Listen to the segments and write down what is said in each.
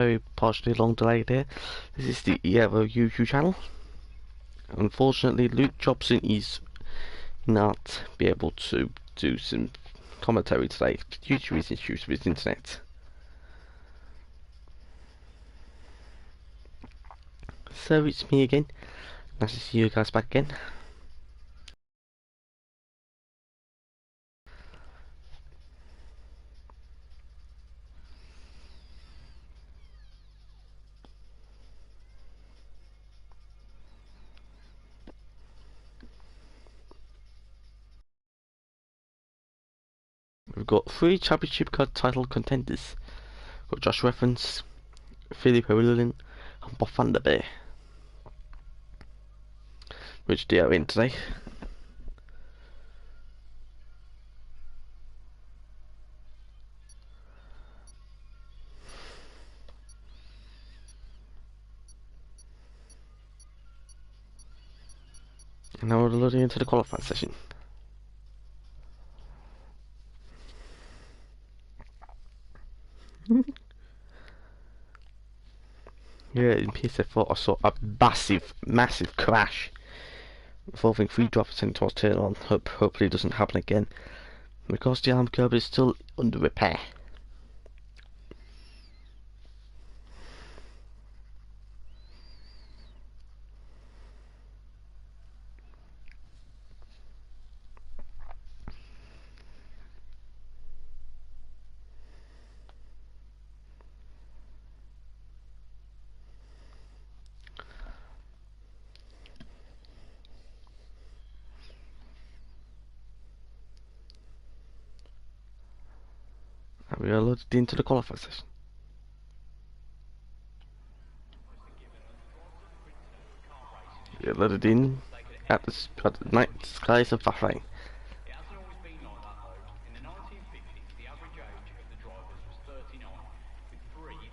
Very partially long delay there. This is the Ero YouTube channel. Unfortunately, Luke Jobson is not be able to do some commentary today due to his issues with his internet. So it's me again. Nice to see you guys back again. We've got 3 championship title contenders. We've got Josh Reference, Philippe Hewlin, and Bob van der Beer, which they are in today. And now we're loading into the qualifying session. Yeah, in PS4 I saw a massive crash involving 3 drivers into our turn on. Hopefully it doesn't happen again, because the arm curb is still under repair. And we are loaded into the qualifying session. We are loaded in at the night skies of Bahrain.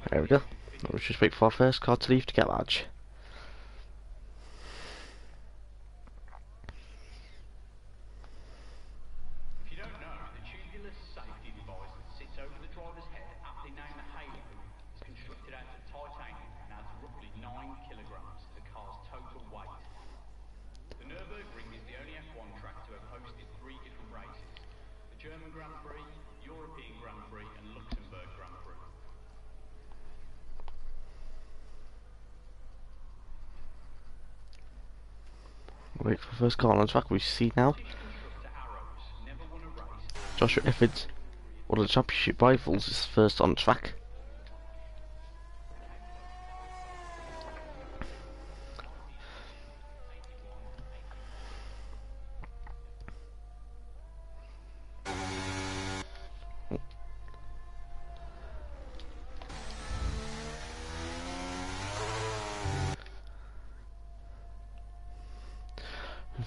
There we go. Let's just wait for our first car to leave the garage. German Grand Prix, European Grand Prix and Luxembourg Grand Prix. Wait for the first car on the track. We see now Joshua Efford, one of the championship rivals, is first on track.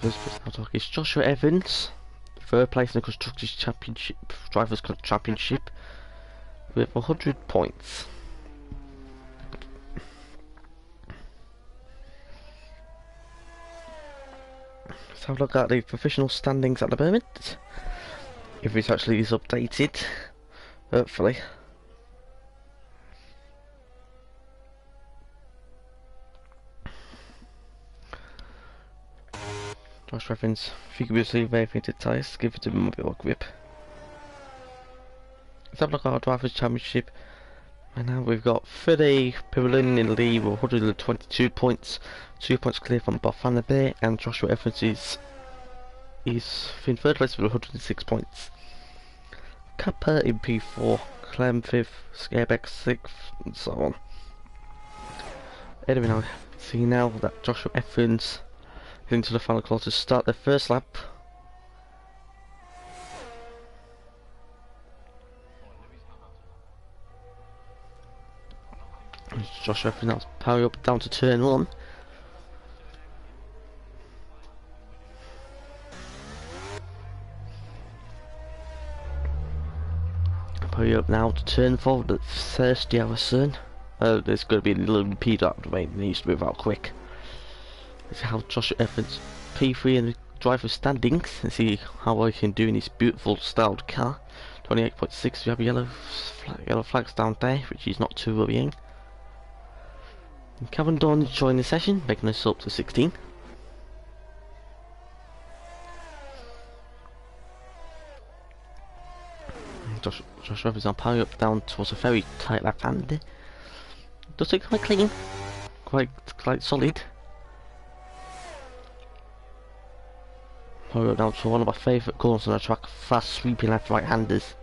First person I'll talk is Joshua Evans, third place in the Constructors' Championship, Drivers' Championship, with 100 points. Let's have a look at the professional standings at the moment, if it actually is updated, hopefully. Josh Reference, figuratively variated tyres, give it a mobile grip. Let's have a look at our Drivers' Championship. And now we've got Freddie Pirelli in the lead with 122 points, 2 points clear from Bob van der Beer, and Joshua Evans is in third place with 106 points. Kappa in P4, Clem 5th, Scareback 6th, and so on. Anyway, now see now that Joshua Evans into the final quarter to start their first lap. Joshua Evans now powering up down to turn 1. Powering up now to turn 4, the thirsty hour soon. There's going to be a little impede out of the way, it needs to move out quick. Let's see how Joshua Evans P3 in the driver's standings and see how well he can do in his beautiful styled car. 28.6, we have yellow flags down there, which is not too worrying. Kevin Dawn joined the session, making us up to 16. Josh Evans now powering up down towards a very tight left hand. Does it quite clean, quite solid. Powering up down to one of my favourite corners on the track, fast sweeping left right handers.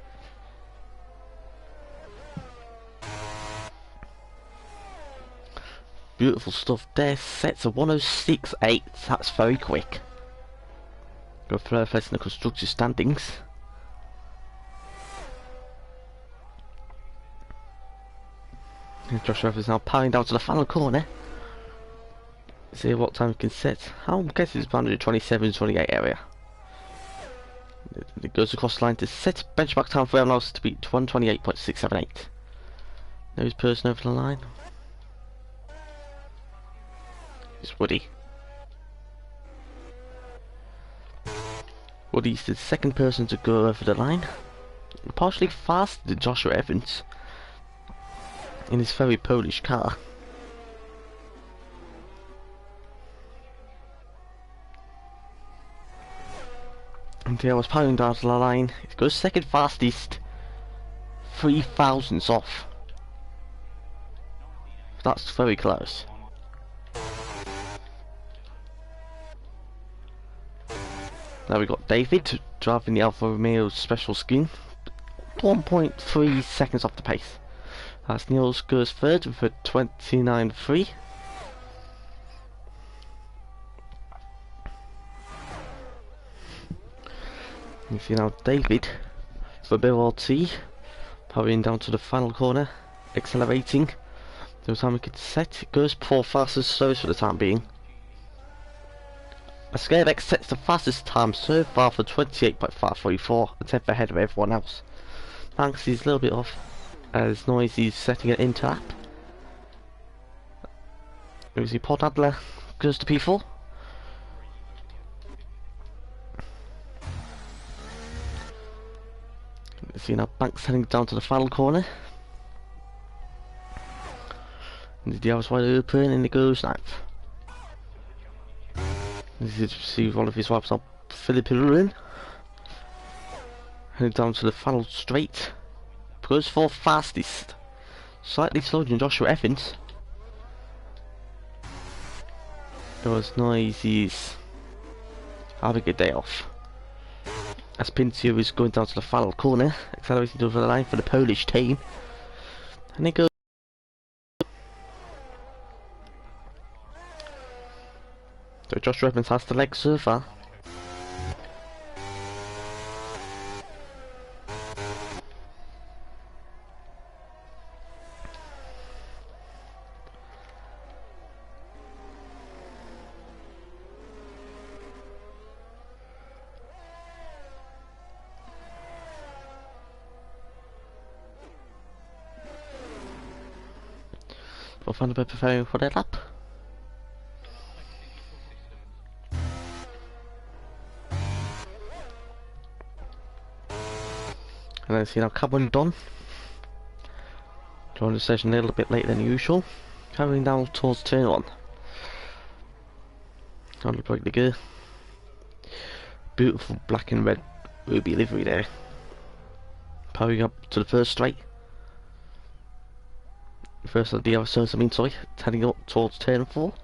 Beautiful stuff there, sets a 106.8, that's very quick. Go third place in the constructors standings. And Josh Evans is now powering down to the final corner. See what time he can set. I'm guessing it's around the 27-28 area. It goes across the line to set benchmark time for everyone else to beat 128.678. There's person over the line. It's Woody. Woody's the second person to go over the line. Partially faster than Joshua Evans in his very Polish car. And I was powering down to the line. It goes second fastest, 3 thousandths off. That's very close. Now we got David driving the Alfa Romeo special scheme, 1.3 seconds off the pace. That's Niels goes third with a 29.3. You see now David for BRT powering down to the final corner, accelerating. The time we could set, it goes for fastest slowest for the time being. A Scale X sets the fastest time so far for 28.534, a tenth ahead of everyone else. Thanks, he's a little bit off as Noisy's setting it into lap. You see Paul Adler goes to P4. You see now Banks heading down to the final corner. And the other's wide open and it goes ninth. This is to see one of his wipes up, Philip Ruin. Heading down to the final straight. Goes for fastest. Slightly slower than Joshua Evans. It was Noisy's having a day off. As Pinto is going down to the final corner, accelerating over the line for the Polish team. And it goes. So Joshua Evans has the leg so far. We'll find a bit preparing for their lap. And then see now Cameron Dunn joined the session a little bit later than usual, carrying down towards turn 1. On the break the gear. Beautiful black and red ruby livery there. Powering up to the first straight. First of the other zones, sorry, heading up towards turn 4.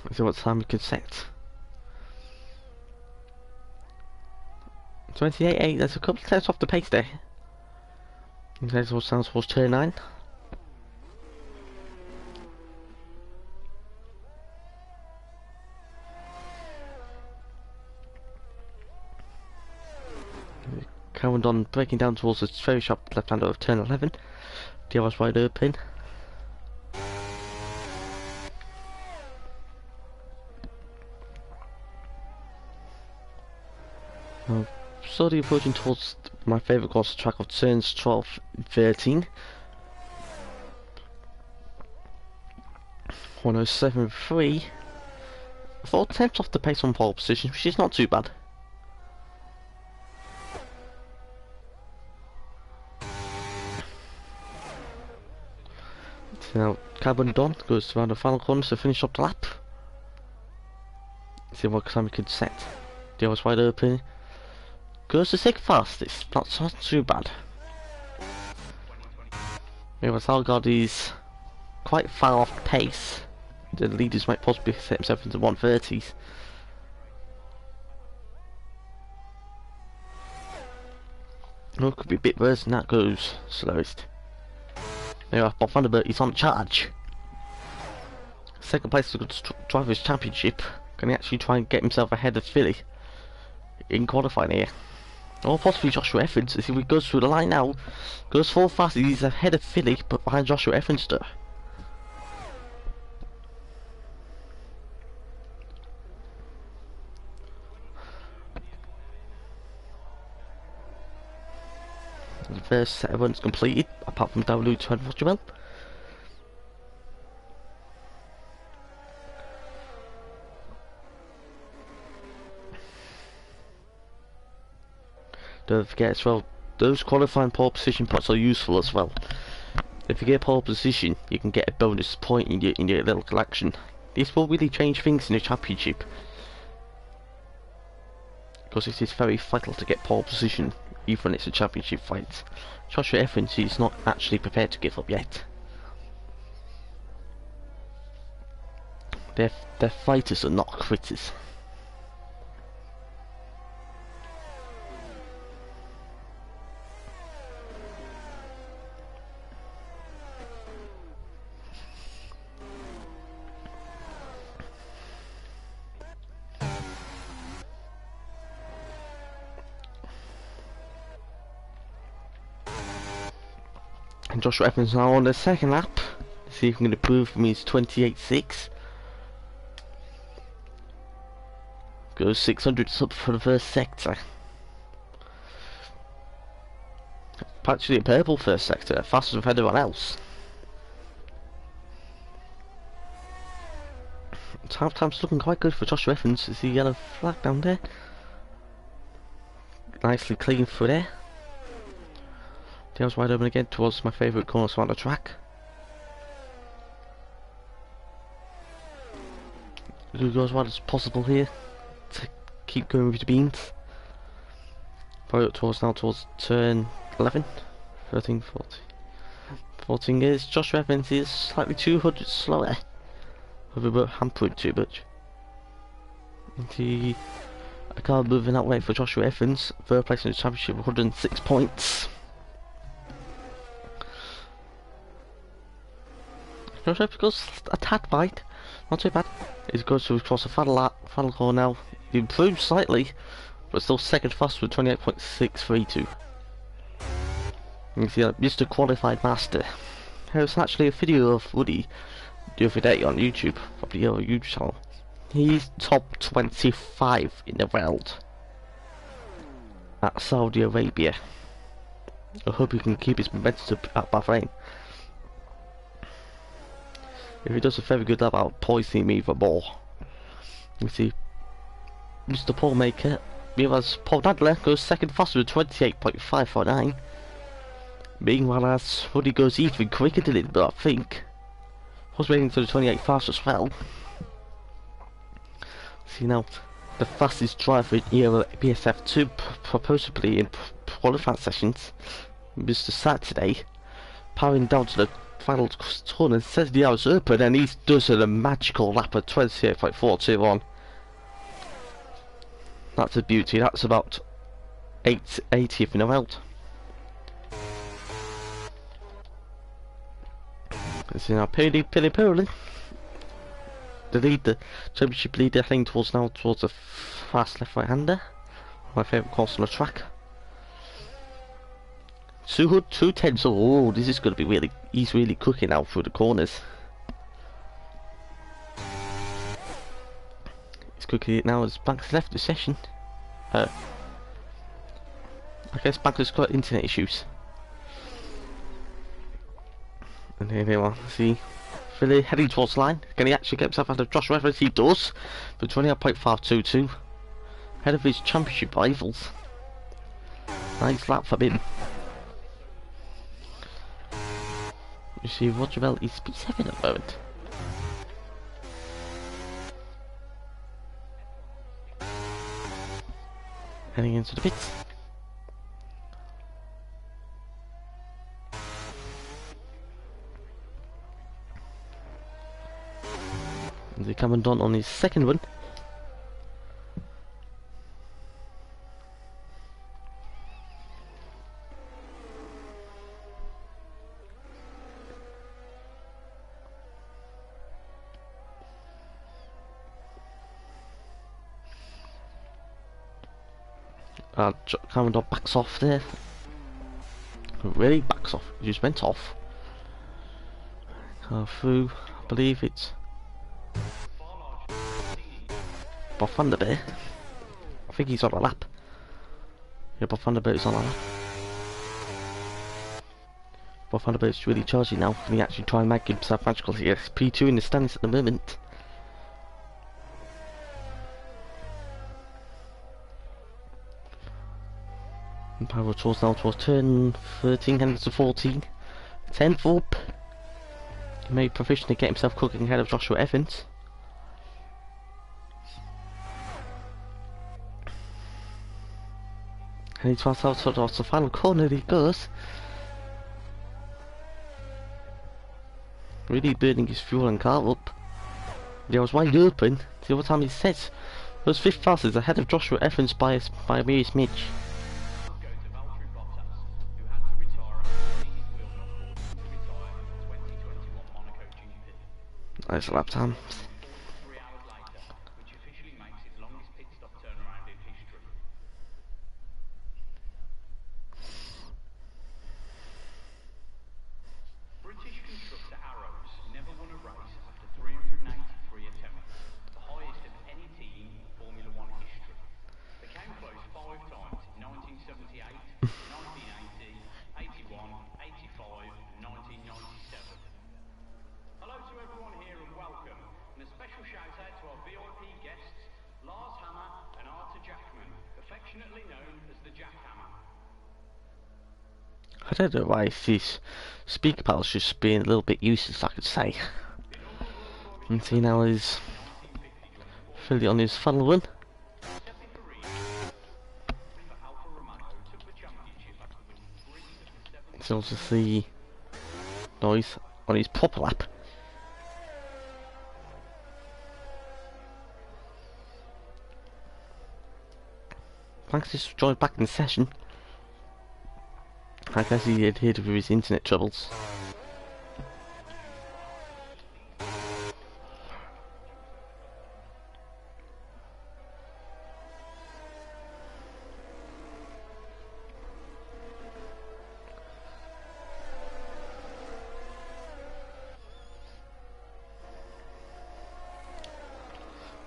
Let's see what time we can set. 28.8, there's a couple of tenths off the pace there. There's what sounds towards turn 9. Carrying on, breaking down towards the very sharp left hander of turn 11. The other's wide open. Slowly approaching towards my favourite course track of turns 12 and 13. 107.3. 4 tenths off the pace on pole position, which is not too bad. So now Carbon Don goes around the final corner to finish up the lap. See what time we could set. The was wide open. Goes to second fastest. Not too bad. Meanwhile, Salgard is quite far off pace. The leaders might possibly set himself into 130s. No, it could be a bit worse than that. Goes slowest. Anyway, Bob Vanderbilt is on charge. Second place to Drivers' Championship. Can he actually try and get himself ahead of Philly in qualifying here? Or possibly Joshua Evans, as if he goes through the line now. Goes full fast, he's ahead of Philly, but behind Joshua Evans though. The first set of runs completed, apart from W to Portugal. Don't forget as well, those qualifying pole position points are useful as well. If you get pole position, you can get a bonus point in your little collection. This will really change things in the championship, because it is very vital to get pole position, even when it's a championship fight. Joshua Evans is not actually prepared to give up yet. Their fighters are not quitters. And Joshua Evans now on the second lap. Let's see if we can improve from his 28.6. Goes 600 up for the first sector. Actually a purple first sector, faster than everyone else. Half time's looking quite good for Joshua Evans. Is the yellow flag down there? Nicely clean through there. Tails wide open again towards my favourite corner on the track. Go as wide as possible here to keep going with the beans. Probably up towards turn 11, 13, 14. 14 is Joshua Evans is slightly 200 slower. We're hampering too much. I can't move in that way for Joshua Evans. Third place in the championship, 106 points. Joshua Evans goes a tad wide, not too bad. He goes to across the final corner now. He improves slightly, but still second fast with 28.632. You can see that Mr. Qualified Master. There's actually a video of Woody the other day on YouTube, from the Ero YouTube channel. He's top 25 in the world at Saudi Arabia. I hope he can keep his momentum at Bahrain. If he does a very good lap, I'll poison him even more. You see, Mr. Paul Maker, whereas Paul Nadler goes second faster with 28.549. Meanwhile, as Woody goes even quicker than it, but I think I was waiting to the 28 fast as well. See now, the fastest driver in Ero Ps F2, supposedly in qualifying sessions, Mr. Saturday, powering down to the final turn and says the hour's open, and he does a magical lap of 28.421. That's a beauty. That's about 80th in the world. See now, Pili Poli, the championship leader, heading towards a fast left right hander. My favourite course on the track. 210s. Oh, this is going to be really. He's really cooking out through the corners. He's cooking it now as Banks left the session. I guess Banks has got internet issues. And here they are. See, Philly heading towards the line. Can he actually get himself out of Joshua Evans? He does. For 28.522. Ahead of his championship rivals. Nice lap for him. You see, Roger Bell is P7 at the moment. Heading into the pits. And they're coming down on his second one. Commodore backs off there. Really backs off. He just went off. Through, I believe it's Bob Van der Beer. I think he's on a lap. Yeah, Bob Van der Beer is on a lap. Bob Van der Beer is really charging now. Can he actually try and make himself magical here? P2 in the standings at the moment. And power towards now towards turn 13, heading to 14. 10th up. He may proficiently get himself cooking ahead of Joshua Evans. And he's fast out towards the final corner, he goes. Really burning his fuel and car up. He was wide open. See what time he says. Those 5th fastest ahead of Joshua Evans by a mere smidge. Nice lap time. 3 hours later, which officially makes it longest pit stop turnaround in history. British constructor Ero Ps never won a race after 383 attempts, the highest of any team in Formula 1 history. They came close 5 times in 1978, 1980, 81, 85 and 1997. Hello to everyone here and welcome, and a special shout out to our VIP guests, Lars Hammer and Arthur Jackman, affectionately known as the Jackhammer. I don't know why his speaker panel's just being a little bit useless, I could say. And see now he's fully on his funnel run. So also see noise on his proper lap. Thanks for joining back in the session. I guess he adhered with his internet troubles.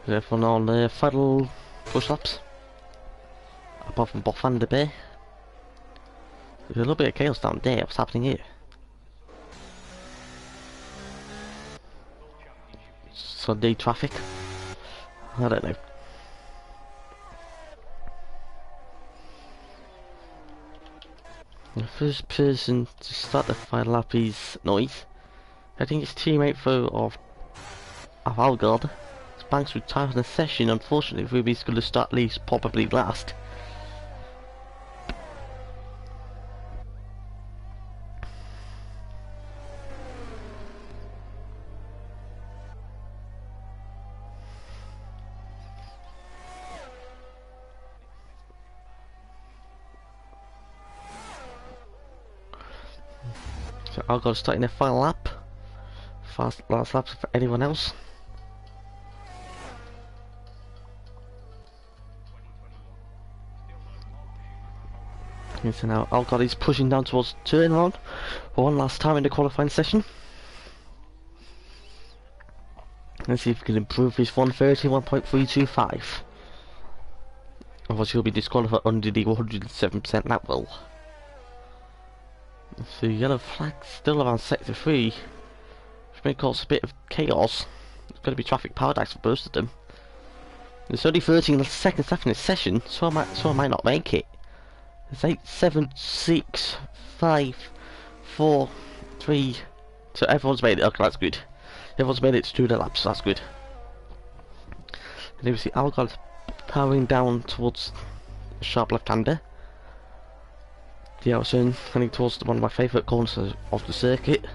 Everyone on the final push ups. Apart from Bob Van der Beer. There's a little bit of chaos down there. What's happening here? Sunday traffic? I don't know. The first person to start the final lap is Noise. I think his teammate of Algard. Banks with time in the session, unfortunately, Ruby's going to start at least probably last. So Algard starting their final lap. Last laps for anyone else. So now Algard is pushing down towards turn one for one last time in the qualifying session. Let's see if he can improve his 131.325. Otherwise he'll be disqualified under the 107% lap rule. So yellow flag still around sector 3, which may cause a bit of chaos. It's going to be traffic paradise for both of them. There's only 13 seconds left in this session, so I might not make it. It's 8, 7, 6, 5, 4, 3, So everyone's made it. Okay, that's good. Everyone's made it to do the laps. That's good. And you see Algod powering down towards the sharp left-hander. The outside heading towards one of my favourite corners of the circuit.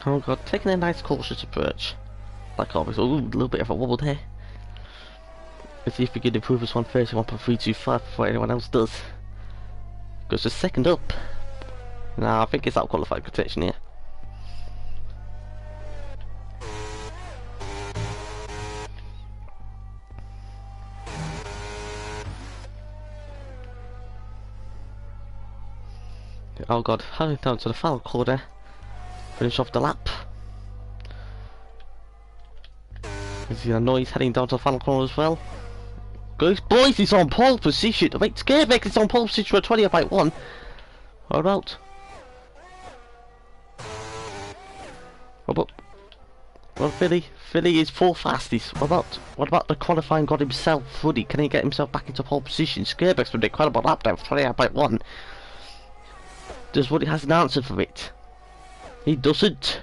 Oh god, taking a nice cautious approach. Like always, ooh, a little bit of a wobble there. Let's see if we can improve this 131.325 before anyone else does. Goes to second up. Nah, I think it's out qualified protection here. Oh god, hurrying down to the final corner. Finish off the lap. You see the noise heading down to the final corner as well. Goes, boys, he's on pole position. Wait, Scareback is on pole position for a 20.1. What about? Well, Philly is 4th fastest. What about the qualifying god himself, Woody? Can he get himself back into pole position? Scareback's with an incredible lap down for 28.1. Does Woody has an answer for it? He doesn't.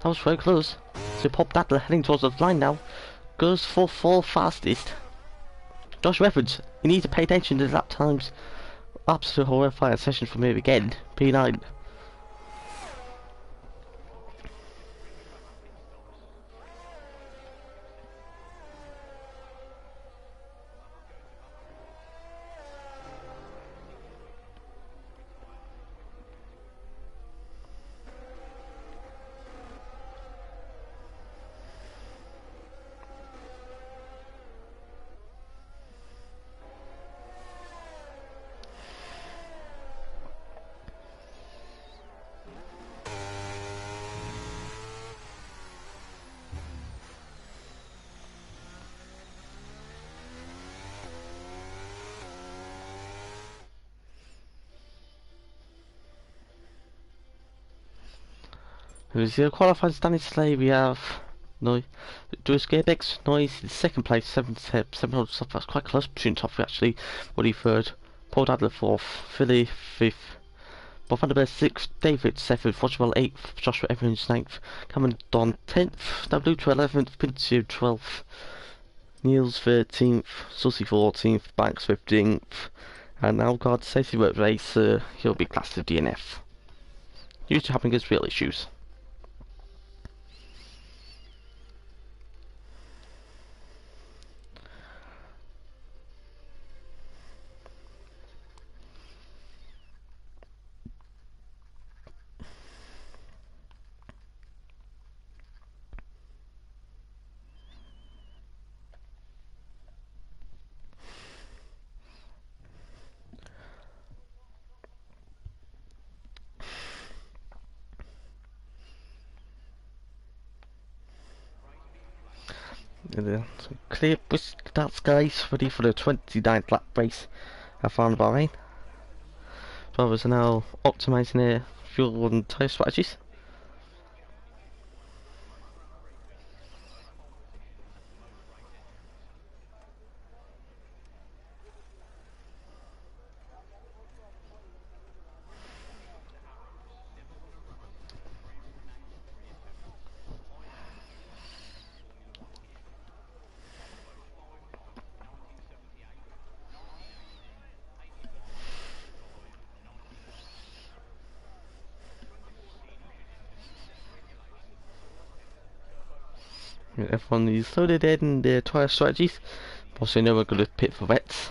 That was very close. So Pop Dattler heading towards the line now. Goes for 4th fastest. Josh Evans, you need to pay attention to the lap times. Laps to horrifying session from here again. P9. Who's the qualified standing sleigh? We have no Joyce Gabex, Noise in 2nd place, 700 stuff. That's quite close between top three actually. Woody 3rd, Paul Dadler 4th, Philly 5th, Bob Van der Beer 6th, David 7th, Roger 8th, Joshua Evans 9th, Cameron Don 10th, W 11th, Pincio 12th, Niels 13th, Susie 14th, Banks 15th, and now God safety work race, he'll be classed as DNF. Used to having his real issues. Clear starts, guys, ready for the 29th lap race at Bahrain. Drivers are now optimising their fuel and tyre strategies. Everyone is loaded in their tyre strategies. Also, know we're going to pit for wets.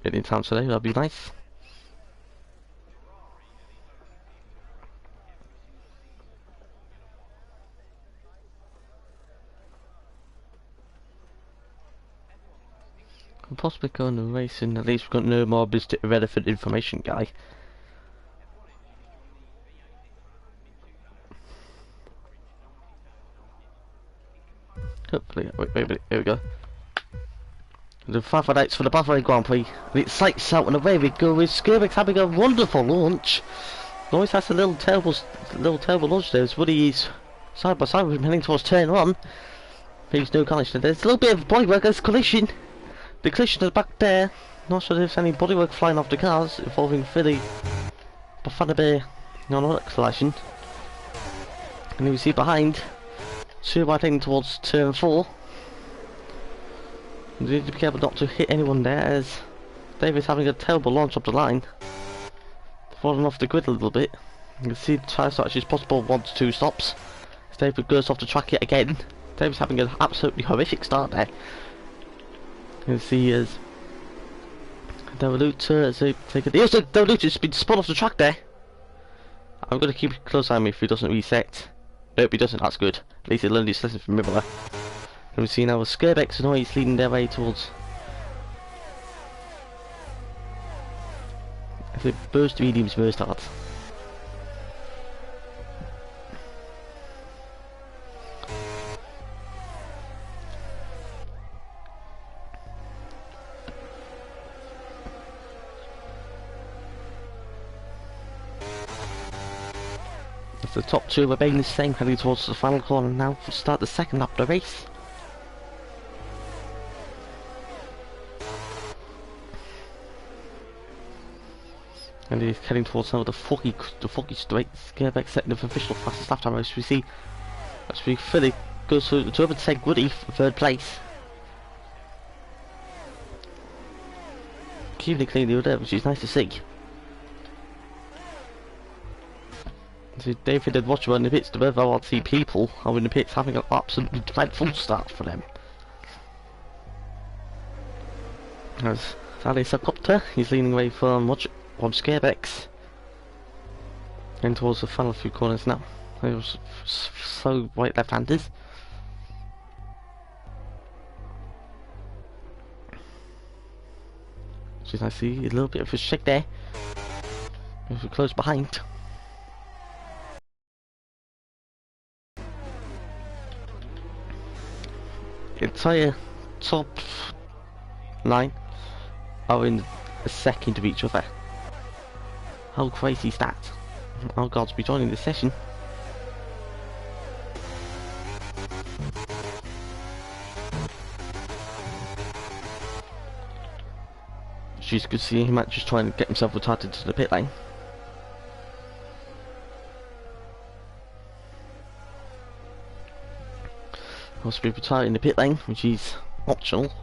Get in town today, that'll be nice. Could possibly go on a race, and at least we've got no more business relevant information, guy. Hopefully, wait, here we go. The 518's for the Bahrain Grand Prix. And it sights out and away we go with Skirbex having a wonderful launch. Always has a little terrible launch there. As Woody is side by side with him heading towards turn 1. There's no collision. There's a little bit of bodywork. There's collision. The collision to the back there. Not sure if there's any bodywork flying off the cars involving Philly. But Fanabay, no, not a collision. And you see behind, 2 wide heading towards turn 4. You need to be careful not to hit anyone there, as David's having a terrible launch up the line. Falling off the grid a little bit. You can see the tyre start is possible 1 to 2 stops. As David goes off the track yet again. David's having an absolutely horrific start there. You can see as Devoluter has been spun off the track there. I'm going to keep a close eye on him if he doesn't reset. Nope, he doesn't, that's good. At least he learned his lesson from Ribbler. And we see now with Skirbex and he's leading their way towards the burst mediums first start. As the top 2 remain the same, heading towards the final corner now to start the second lap of the race. And he's heading towards some of the foggy straight. Skirbex setting the official fastest lap time race. We see Philly goes to overtake Woody for 3rd place. Keeping it clean the other, which is nice to see. So David and Watcher in the pits, the both RRT people are in the pits having an absolutely dreadful start for them. As Ali's helicopter, he's leaning away from Skirbex. Going towards the final few corners now. They were so right left-handers. Which is nice to see a little bit of a shake there. If we're close behind. The entire top 9 are in a second of each other. How crazy is that? Oh God, to be joining this session. She's good to see him just trying to get himself retired into the pit lane. Must be retired in the pit lane, which is optional.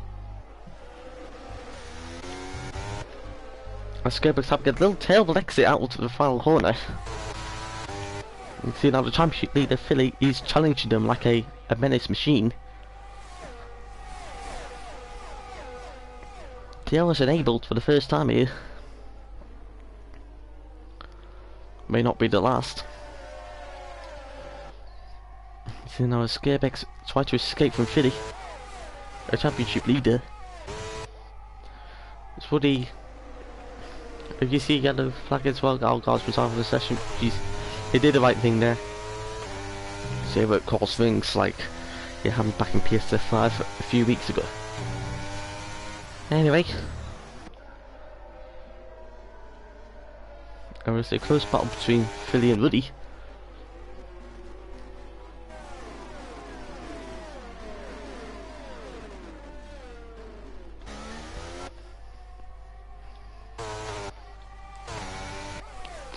As Skirbex have a little terrible exit out to the final corner. You can see now the championship leader Philly is challenging them like a menace machine. TL was enabled for the first time here. May not be the last. So now as Skirbex try to escape from Philly, a championship leader. It's Woody. If you see yellow flag as well, our guys retired for the session. Jeez, he did the right thing there. Save it cause things like it happened back in PS5 a few weeks ago. Anyway, and we'll say close battle between Philly and Woody.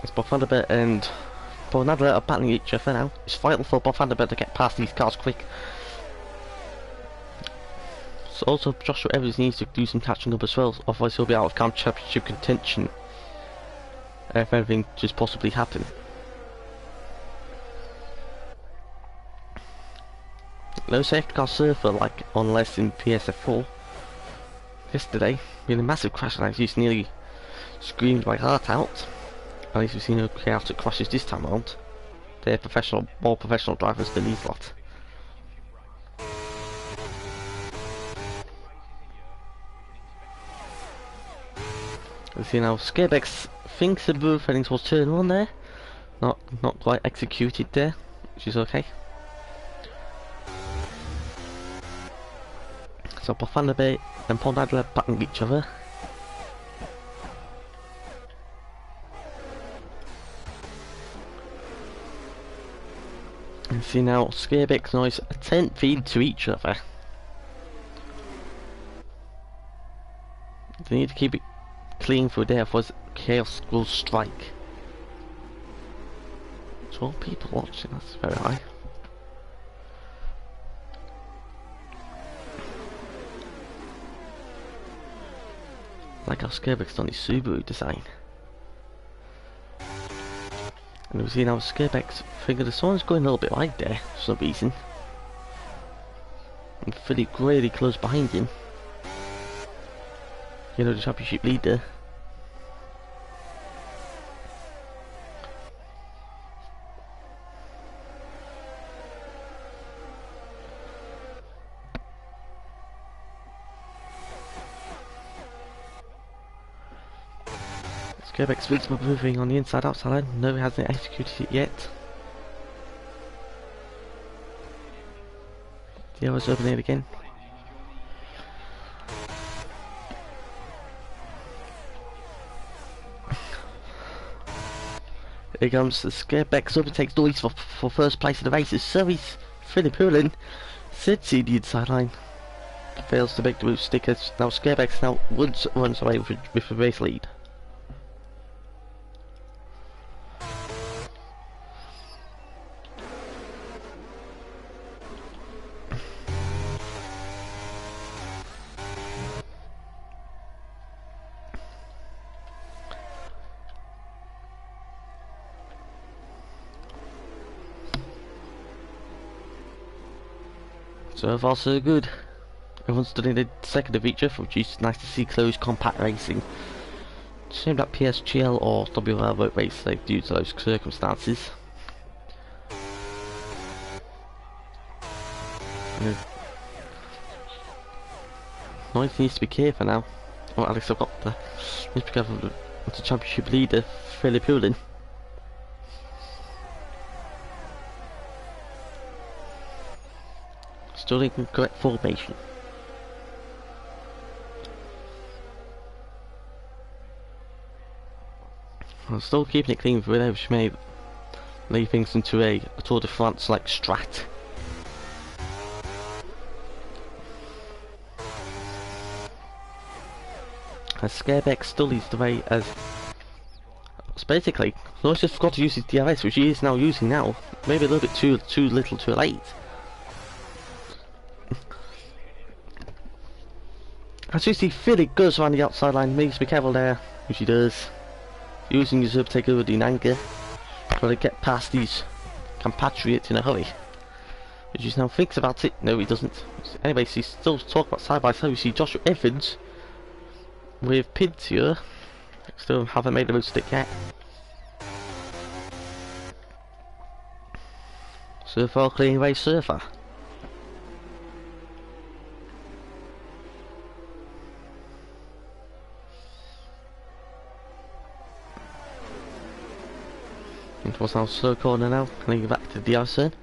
It's Bob Vanderbilt and Paul Nadler are battling each other now. It's vital for Bob Vanderbilt to get past these cars quick. So also Joshua Evans needs to do some catching up as well, otherwise he'll be out of camp championship contention if anything just possibly happen. No safety car surfer like unless in PSF4. Yesterday, we had a massive crash and I just nearly screamed my heart out. At least we've seen no chaotic crashes this time around. They're more professional drivers than these lot. We see now Skirbex thinks they're both heading towards turn 1 there. Not quite executed there, which is okay. So Bahrain Gp and Pondadler battling each other. And see now, Scarebex Noise attempt feed to each other. They need to keep it clean for a day, otherwise chaos will strike. 12 people watching, that's very high. Like how Scarebex done his Subaru design. And we see now Scarebex figured the sun's going a little bit wide there for some reason. And Philip really close behind him. You know, the championship leader. Scarebex feels moving on the inside outside line. No, he hasn't executed it yet. The arrow's opening it again. Here comes the Scarebex overtakes Noise for first place in the races. So he's Philip Hurlin. Sits in the inside line. Fails to make the move stickers. Now Scarebex now runs away with a race lead. So far so good. Everyone's done in the second of each other, which is nice to see close compact racing. Shame that PSGL or WR won't race due to those circumstances. Noise needs to be careful now. Oh, Alex, I've got the needs to be careful with the championship leader, Philip Hurlin. Still in correct formation. I'm still keeping it clean for which may lead things into a Tour de France like strat. As Scarebex still leads the way as basically Noise just forgot to use his DRS, which he is now using now. Maybe a little bit too little too late. As you see, Philip goes around the outside line, needs to be careful there, which he does. Using his overtake over the Nanga, trying to get past these compatriots in a hurry. Which he now thinks about it. No, he doesn't. Anyways, he's still talking about side by side. We see Joshua Evans with Pintier. Still haven't made the move stick yet. So far, clean race surfer. It was now slow corner now, coming back to the outside.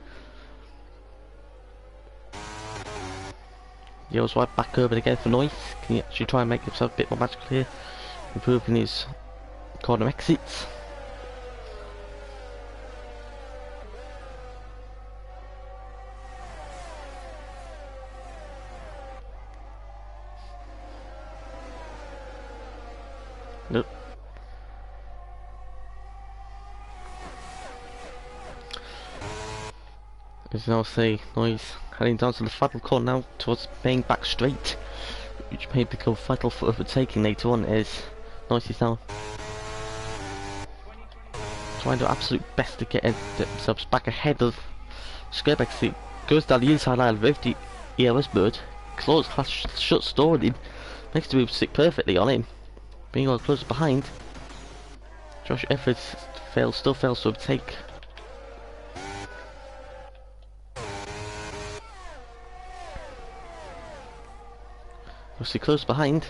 Yo's right back over again for Noise. Can he actually try and make himself a bit more magical here? Improving his corner exits. Nope. As you now see, Noise heading down to the final corner now towards being back straight, which may become fatal for overtaking later on as Noise is now trying to do absolute best to get themselves back ahead of Scarebex. He goes down the inside line with the EOS bird, claws shut stored in, makes the move stick perfectly on him, being all close behind. Josh Evans still fails to overtake. Obviously close behind.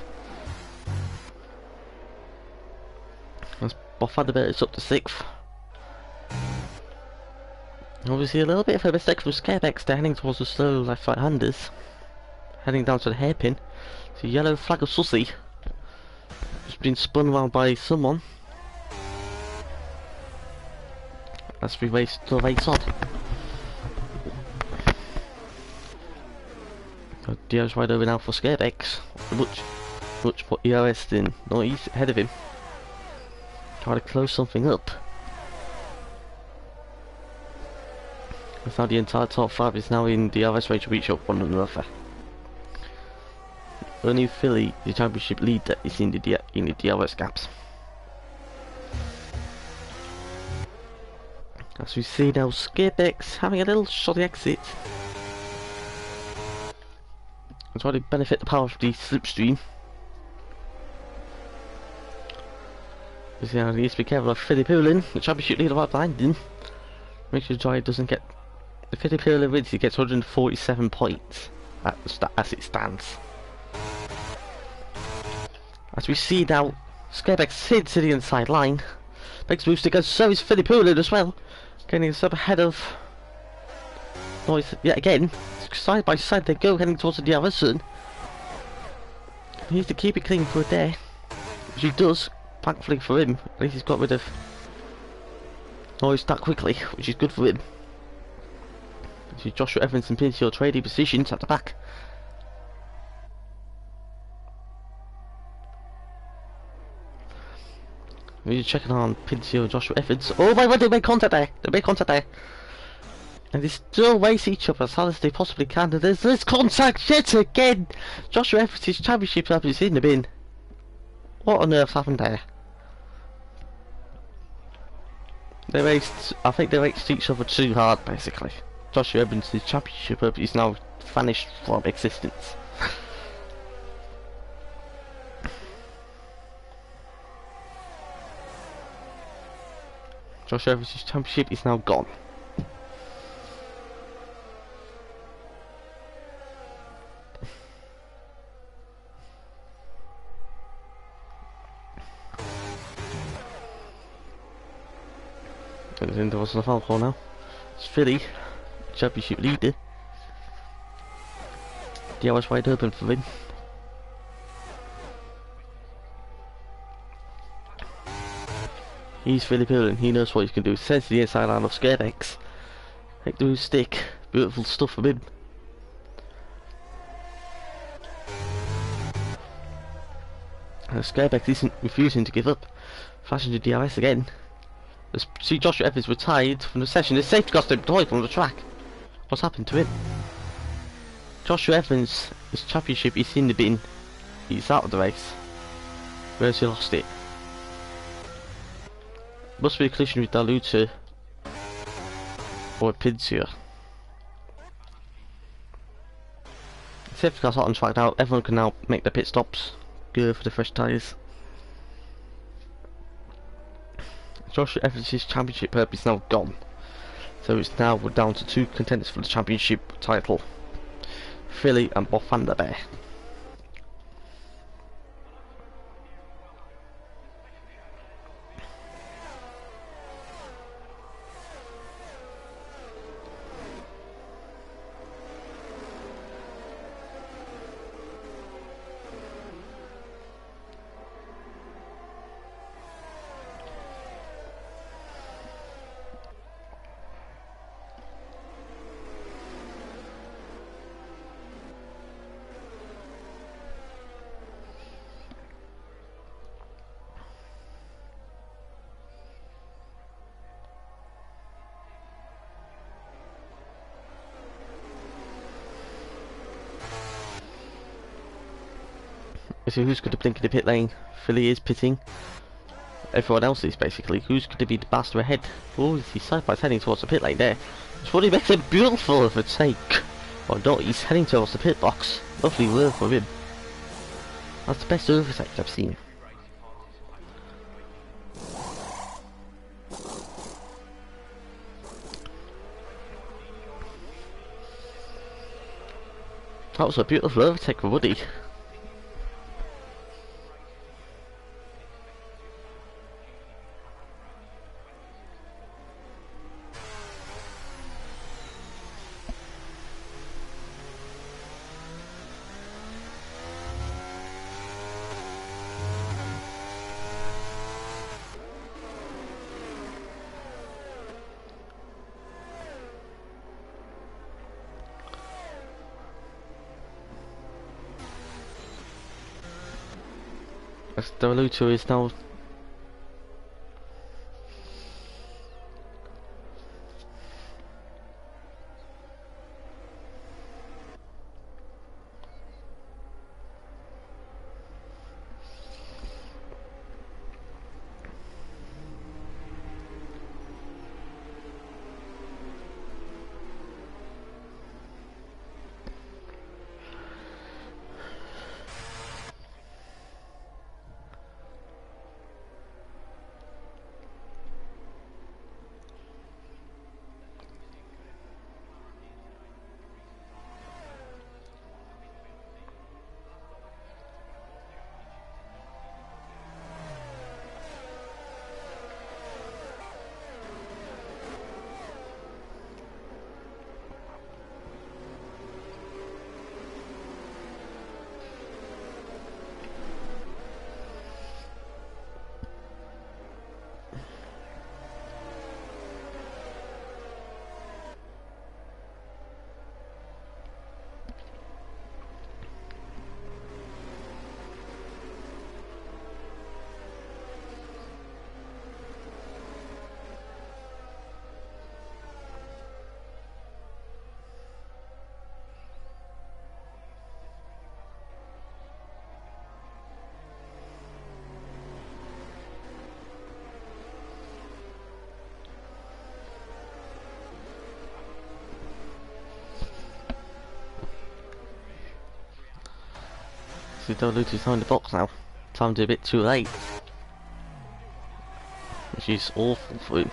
As Bahrain Gp is up to 6th. Obviously a little bit of a mistake from Scarebex there, heading towards the slow left right-handers. heading down to the hairpin. So yellow flag of Sussy. Just been spun around by someone. As we race to race on. Dio's right over now for Scarebex. Much put EOS in. No, he's ahead of him. Try to close something up. That's how the entire top 5 is now in DRS range to reach up one another. Only Philly, the championship leader, is in the DRS gaps. As we see now, Scarebex having a little shoddy exit. And try to benefit the power of the slipstream. You see, he needs to be careful of Philly Poulin, the championship leader right behind him. Make sure Joy doesn't get. The Philly Poulin wins, he gets 147 points as it stands. As we see now, Scarebex hits to the inside line. Bex moves to go, so is Philly Poulin as well. Getting a sub ahead of Noise yet again. Side by side they go, heading towards the DRS zone. He needs to keep it clean for a day, which he does, thankfully for him. At least he's got rid of Noise that quickly, which is good for him. See Joshua Evans and Pincio trading positions at the back. We're checking on Pincio and Joshua Evans. Oh my god, they made contact there! They made contact there! And they still race each other as hard as they possibly can. And there's contact yet again! Joshua Evans' championship lap is in the bin. What on earth happened there? They raced, I think they raced each other too hard basically. Joshua Evans' championship lap is now vanished from existence. Joshua Evans' championship is now gone. And then there was a foul call now. It's Philly, championship leader. The hour's wide open for him. He's Philly Poulin, he knows what he can do. Sends the inside line of Scarebex. Take the stick, beautiful stuff from him. And Scarebex isn't refusing to give up. Flashing the DRS again. Let's see Joshua Evans retired from the session. His safety car deployed from the track. What's happened to him? Joshua Evans, his championship is in the bin. He's out of the race. Where's he lost it? Must be a collision with Daluta or Pincio. Safety car's hot and tracked out. Everyone can now make their pit stops. Go for the fresh tyres. Joshua Evans' championship purpose is now gone. So it's now we're down to 2 contenders for the championship title. Philly and Bob van der Beer. So who's going to blink in the pit lane? Philly is pitting. Everyone else is basically. Who's going to be the bastard ahead? Oh, he's side-by heading towards the pit lane there. It's what he makes a beautiful overtake. Or not, he's heading towards the pit box. Lovely work for him. That's the best overtake I've seen. That was a beautiful overtake for Woody. as Devoluto is now. See Devoluto's now in the box now. Timed a bit too late, which is awful for him.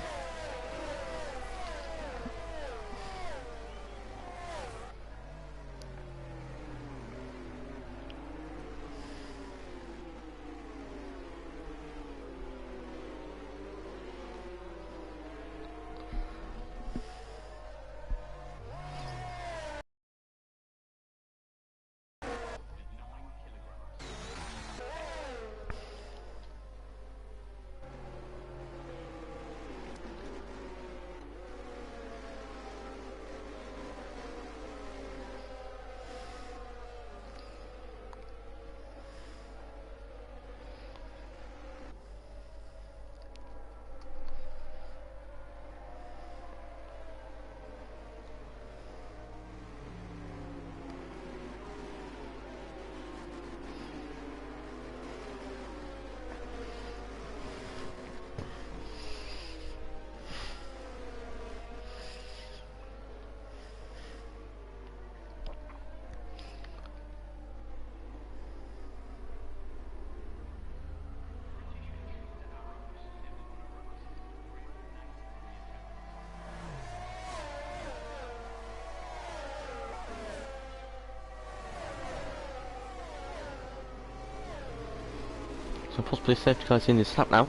So possibly safety car's in this lap now.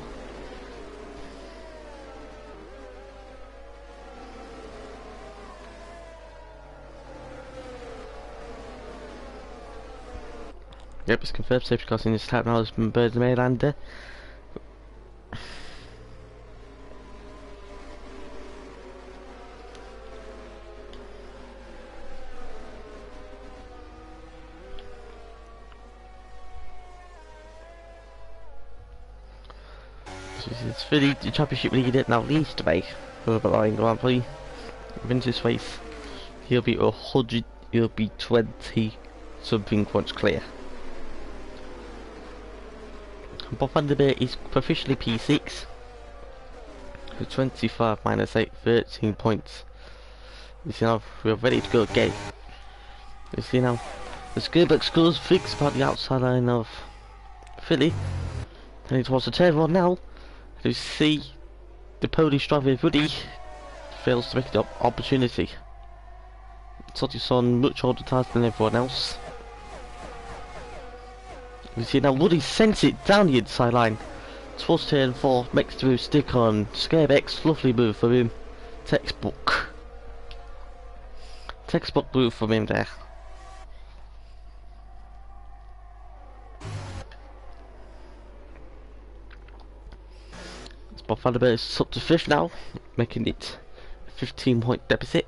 Yep, it's confirmed safety car's in this lap now. There's been Bird Maylander. It's for the championship leader now leads today for the Bahrain Grand Prix. Wins this race, he'll be 100, he'll be 20 something points clear. Bob van der Beek is officially P6 for 25 minus 8, 13 points. You see now we're ready to go again. You see now the Skurbeck scores fixed about the outside line of Philly. Heading towards the turn one now. You see the Polish driver Woody fails to make the opportunity. Sotti's on much older tires than everyone else. You see now Woody sends it down the inside line towards turn 4, makes the move stick on Skurbeck's, lovely move for him. Textbook move from him there. Bob van der Beek is up to 5th now, making it a 15-point deficit.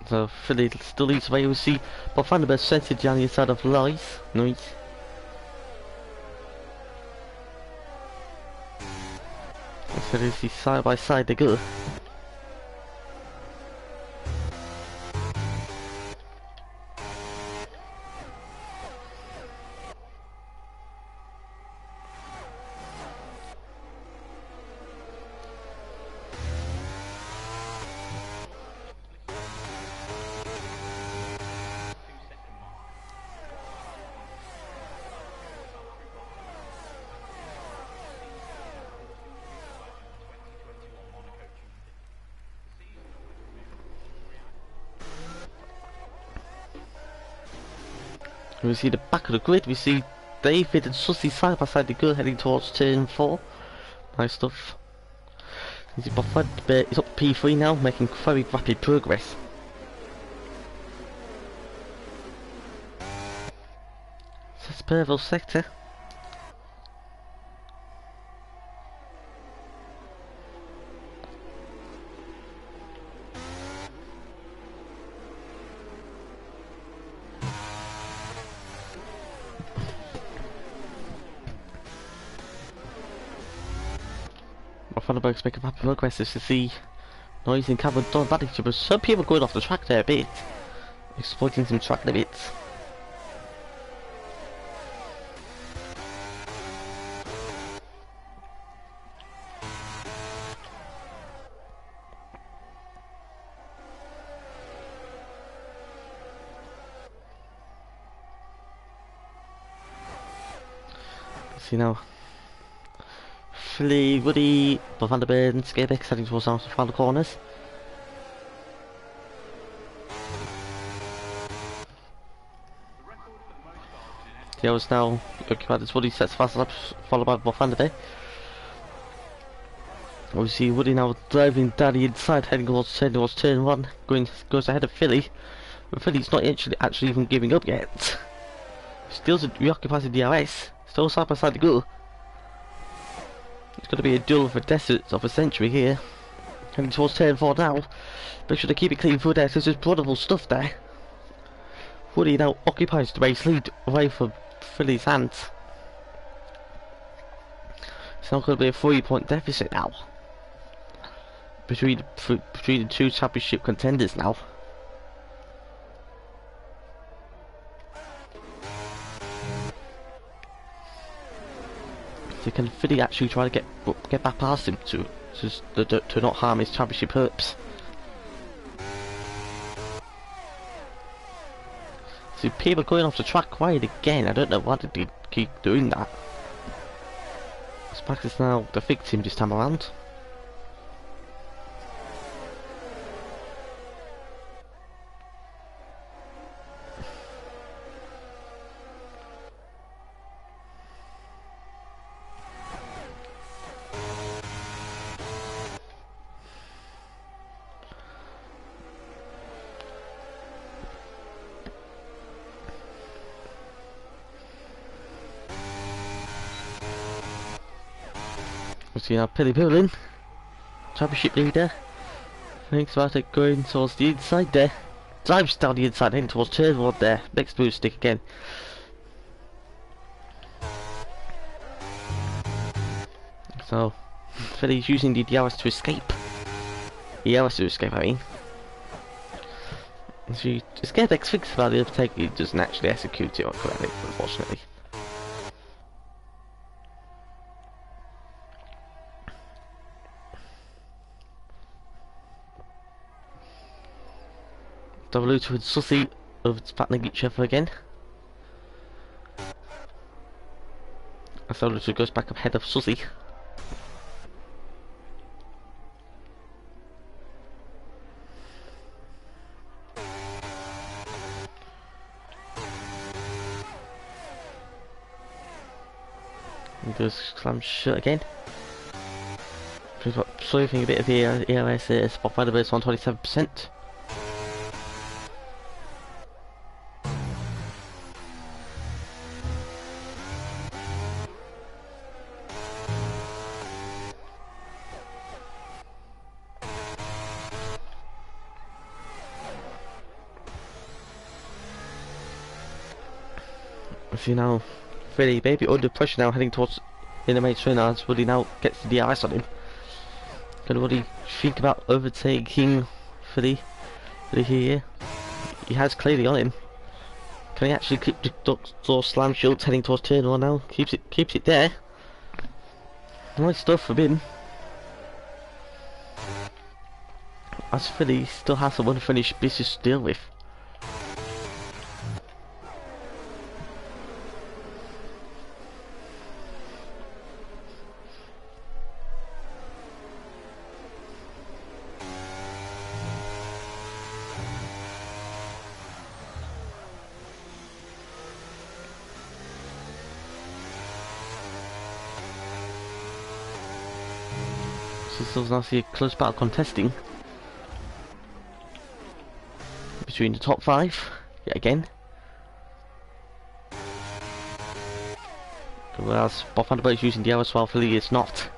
So Philly still leads away. We see Bob Van der Berg centered down the inside of Lies. Nice. So they see side by side they go. We see the back of the grid. We see David and Sussy side by side they go, heading towards turn 4. Nice stuff. You see Bob Van der Berg is up P3 now, making very rapid progress. Sperville sector. Van der Berg's making rapid progress as you see noise in cabin done advantage, but some people going off the track there a bit, exploiting some track limits. See now, Flea, Woody, Bob Van der Berg and Skabex heading towards the final corners. The hours now occupied as Woody sets fast up, followed by Bob Van der Berg. We see Woody now driving down the inside, heading towards turn 1, goes ahead of Philly. But Philly's not actually even giving up yet. Still reoccupies the DRS, still side by side to go. It's going to be a duel for deserts of a century here. Heading towards turn 4 now. Make sure to keep it clean through there, because there's wonderful stuff there. Woody now occupies the race lead away from Philly's hands. It's now going to be a 3-point deficit now. Between the two championship contenders now. So can Philly actually try to get back past him to not harm his championship hopes? See people going off the track wide again. I don't know why they keep doing that. Spax is now the victim this time around. We see now Pilly Pillin, championship leader, thinks about it going towards the inside there, drives down the inside heading towards turn 1 there, next move stick again. So, Philly's using the DRS to escape. ERS to escape, I mean. She Skabex thinks about the overtake, he doesn't actually execute it correctly, unfortunately. Luto and Sussy of battling each other again. So Luto goes back up ahead of Sussy. He goes slam shut again. He's got saving a bit of the ERS spot by the base on 27%. See now, Philly maybe under pressure now, heading towards in the main train as Woody now gets the DRS on him. Can Woody think about overtaking Philly here? He has clearly on him. Can he actually keep the door slam shields heading towards turn 1 now? Keeps it there. Nice stuff from him. As Philly still has some unfinished business to deal with. So now see a close battle contesting between the top 5 yet again. Whereas Bob Van der Boot is using the arrows while Philly is not.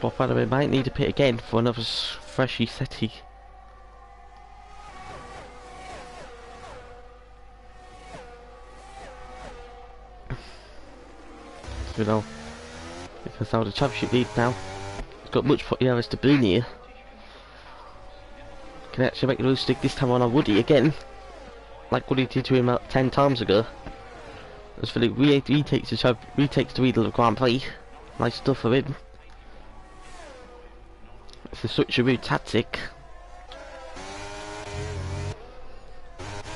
Bob Van der Boot might need to pit again for another freshy SETI. You know, because now the championship lead now. It's got much areas to boon here. Can actually make the loose stick this time on Woody again, like Woody did to him 10 times ago. As Philip retakes the wheel of the Grand Prix. Nice stuff for him. It's a switcheroo tactic.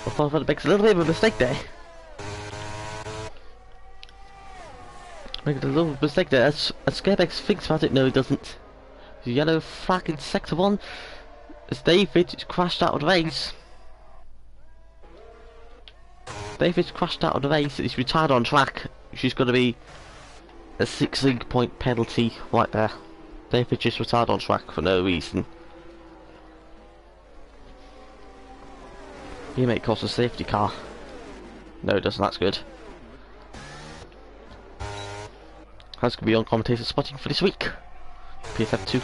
I thought that makes a little bit of a mistake there. Making a little mistake there. As Scarebex thinks about it, no, he doesn't. The yellow flag in sector 1. As David crashed out of the race. David's crashed out of the race. He's retired on track, which is going to be a 16 point penalty right there. David just retired on track for no reason. He may cost a safety car. No, it doesn't. That's good. That's going to be on commentator spotting for this week. PS F2.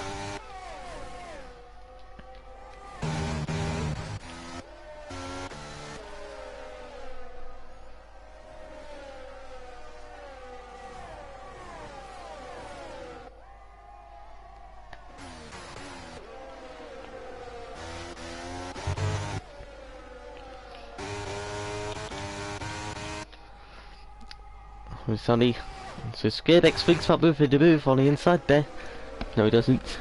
Sunny. So Scaredex thinks about moving the move on the inside there. No, he doesn't.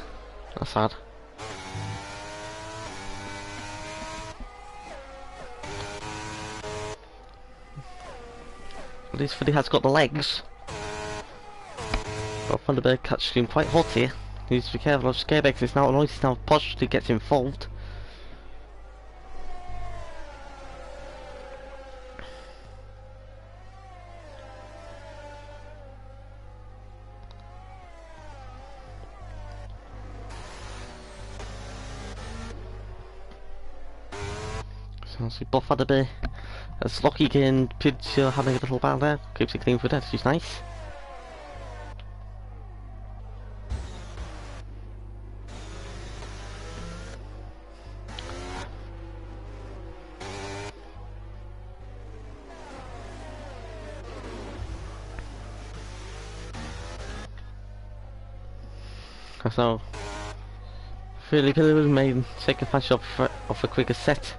That's sad. At least Philly has got the legs. But Thunderbird catches him quite hot here. He needs to be careful of Scaredex. It's now annoying now positively gets involved. So Bob Van der Boot, as Lockie and Pidge having a little battle there, keeps it clean for that, which is nice. So, Philly was made take advantage of a quicker set.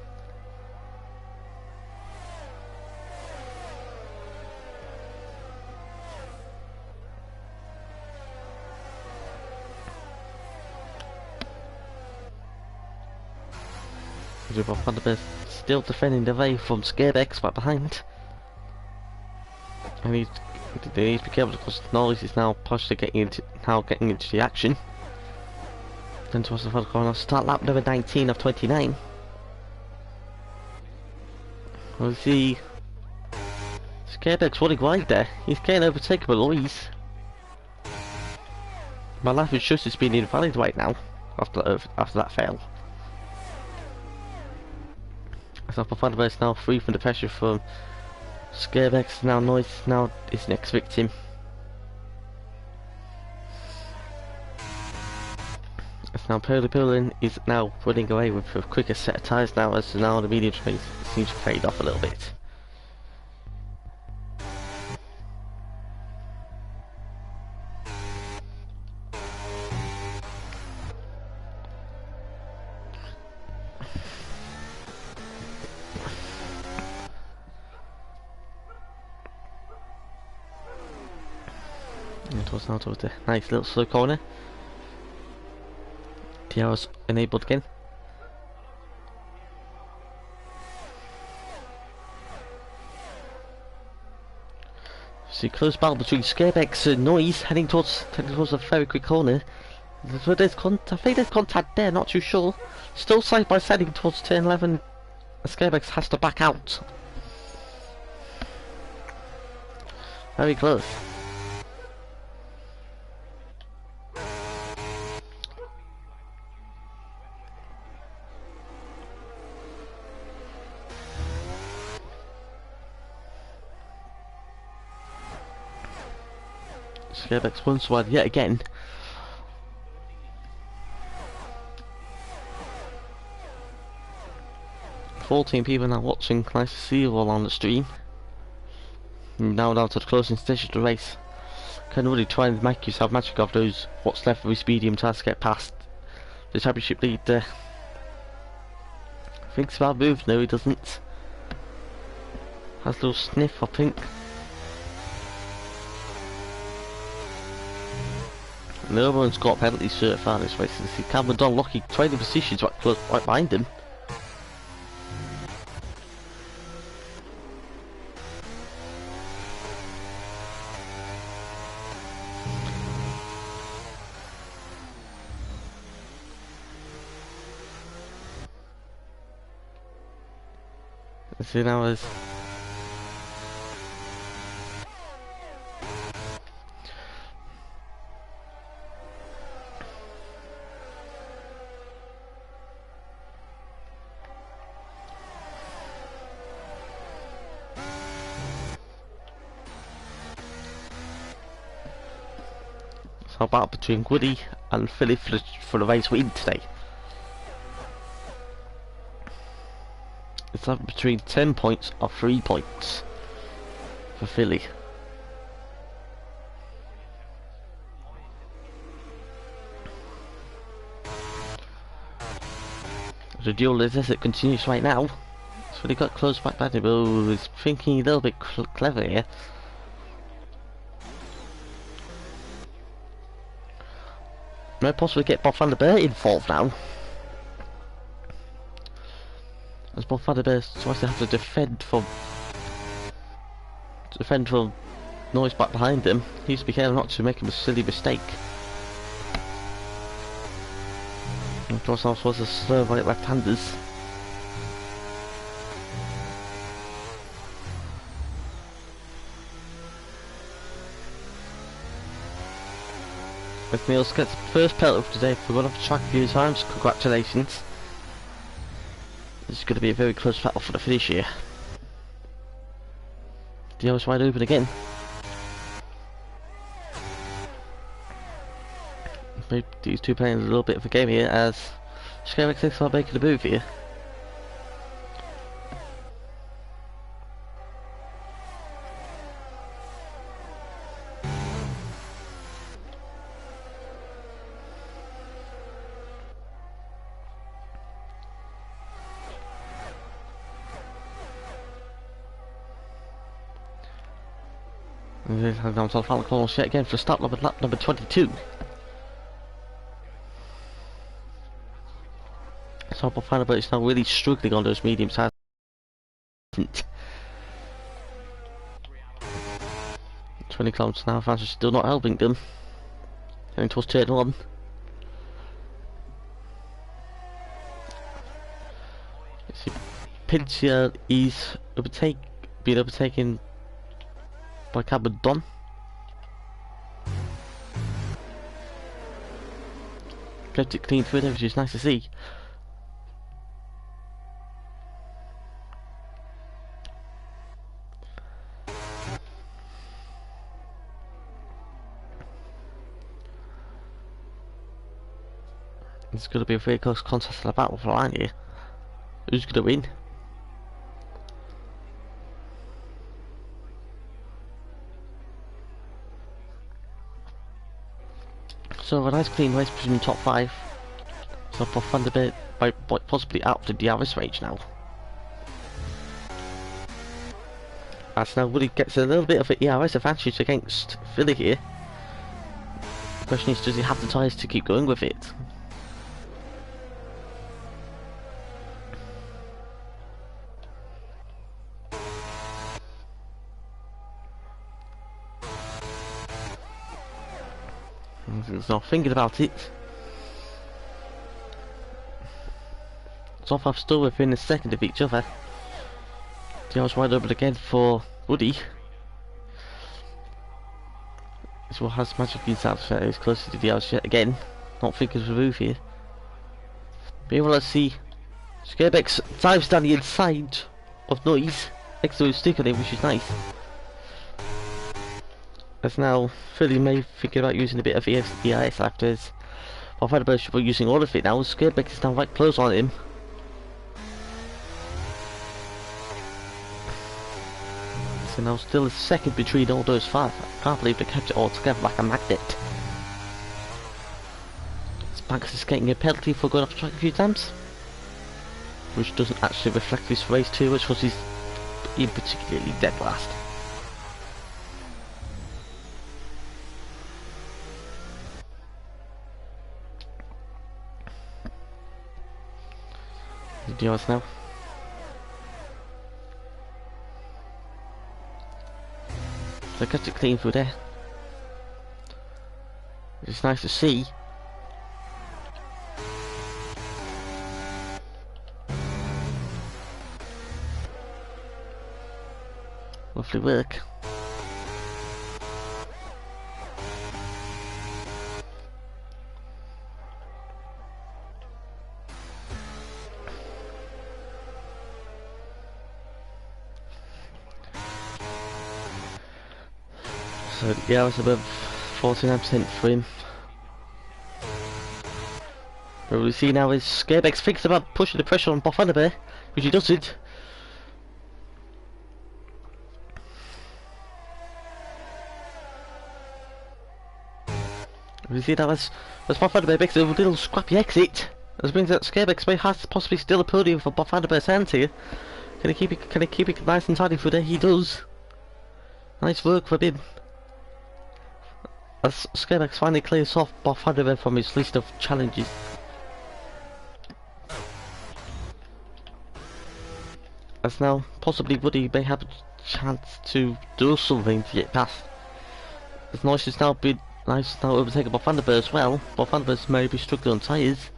Bob Van der Boot still defending the way from Scarebex right behind. And he needs to be careful because Norris is now partially getting into the action. Then towards the front corner, start lap number 19 of 29. We'll see Scarebex running wide there. He's getting overtaken by Louise. My life is just as being invalid right now after that fail. So Bob Van der Boot is now free from the pressure from Scarebex. Now Noise now his next victim. Now Pirelli is now running away with a quicker set of tyres now, as now the medium pace seems to fade off a little bit. It was now towards the nice little slow corner. The arrows enabled again. See close battle between Scarebex and Noise heading towards a very quick corner. I think there's contact there, not too sure. Still side by side heading towards turn 11. Scarebex has to back out. Very close. Scarebex once wide yet again. "14 people now watching, nice to see you all on the stream. Now down to the closing stage of the race. Can really try and make yourself magic of those what's left of his medium tires to get past the championship lead there. Thinks about move, no he doesn't. Has a little sniff I think. No one's got penalties so far this race. You see Cameron Don lucky trading positions right close right behind him. Let's see now as so about between Woody and Philip for the race win today. It's up between 10 points or 3 points for Philly. The duel is as it continues right now. So they got close back by the ball. Is thinking a little bit clever here. Might possibly get Bob van der Beer involved now. As Bob van der Beer tries to have to defend from noise back behind him. He needs to be careful not to make a silly mistake. Of course, I was a slow right left-handers. With Niels gets the first penalty of today for going off the track a few times. Congratulations. This is going to be a very close battle for the finish here. The arrow's wide open again. Maybe these two playing a little bit of a game here as Scarebex thinks about making a move here. And then down to the final corner yet again for start lap number 22. So Bob van der Beer is now really struggling on those medium tires. 20 kilometers an hour fans are still not helping them. Heading towards turn 1. Let's see, Pincher is being overtaken by Cameron Don. Kept it clean through there, which is nice to see. It's going to be a very close contest in the battle for line here. Who's going to win? So a nice clean race between the top 5. So for Thunderbird by possibly out of the DRS range now. As now Woody gets a little bit of an ERS advantage against Philly here. The question is, does he have the tyres to keep going with it? He's not thinking about it. Top 5 still within a second of each other. DRS wide open again for Woody. This one has magically out is closer to DRS yet again. Not thinking of a move here. But here let's see. Scarebex dives down the inside of Noise. Next to his stick on it, which is nice. As now Philly may thinking about using a bit of EIS after his Thunderbird should be using all of it now. Scarebex is now right close on him. So now still a second between all those 5. I can't believe they kept it all together like a magnet. Banks is getting a penalty for going off track a few times, which doesn't actually reflect this race too much because he's in particularly dead last. DRS now. So got it clean through there. It's nice to see. Lovely work. So yeah, it's above 49% for him. What we see now is Scarebex thinks about pushing the pressure on Thunderbird, which he doesn't. We see that as Thunderbird makes a little scrappy exit. This means that Scarebex may have possibly still a podium for Thunderbird's hands here. Can he keep it nice and tidy through there? He does. Nice work for him. As Scarebex finally clears off Thunderbird from his list of challenges. As now possibly Woody may have a chance to do something to get past. As Nice is now overtaken by Thunderbird as well. But Thunderbird may be struggling on tyres.